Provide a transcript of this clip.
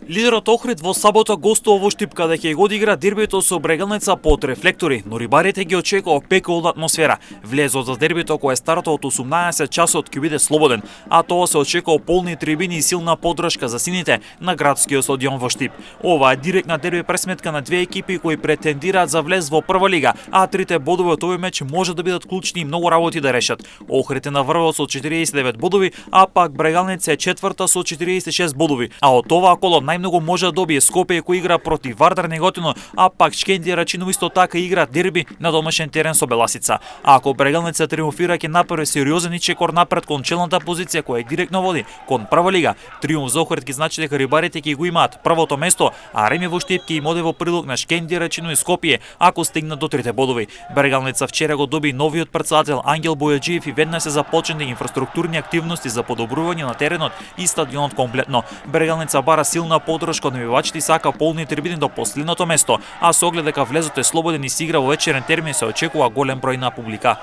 Лидерот Охрид во сабота гостува во Штип каде ќе го одигра дербито со Брегалница под рефлектори, но рибарите ги очекува пеколна атмосфера. Влезот за дербито кој е стартот од 18 часот ќе биде слободен, а тоа се очекува полни трибини и силна поддршка за сините на градскиот стадион во Штип. Ова е директна дерби пресметка на две екипи кои претендираат за влез во прва лига, а трите бодови од овој меч може да бидат клучни и многу работи да решат. Охрид е на врвот со 49 бодови, а пак Брегалница е четврта со 46 бодови, а од оваа коло најмногу може да добие Скопје кој игра против Вардар Неготино, а пак Шкендија Рачиново исто така игра дерби на домашен терен со Беласица. А ако Брегалница триумфира ќе направи сериозен ичекор напред кон челната позиција која директно води кон прва лига. Триумф за Охрид ќе значи дека рибарите ќе го имаат првото место, а Реми во Штип ќе им оде во прилог на Шкендија Рачиново и Скопје ако стигнат до трите бодови. Брегалница вчера го доби новиот претседател Ангел Бојаджиев и веднаш се започнале инфраструктурни активности за подобрување на теренот и стадионот комплетно. Брегалница бара силна поддршка од навивачите и сака полни трибини до последното место, а со оглед дека влезот е слободен и се игра во вечерен термин се очекува голем број на публика.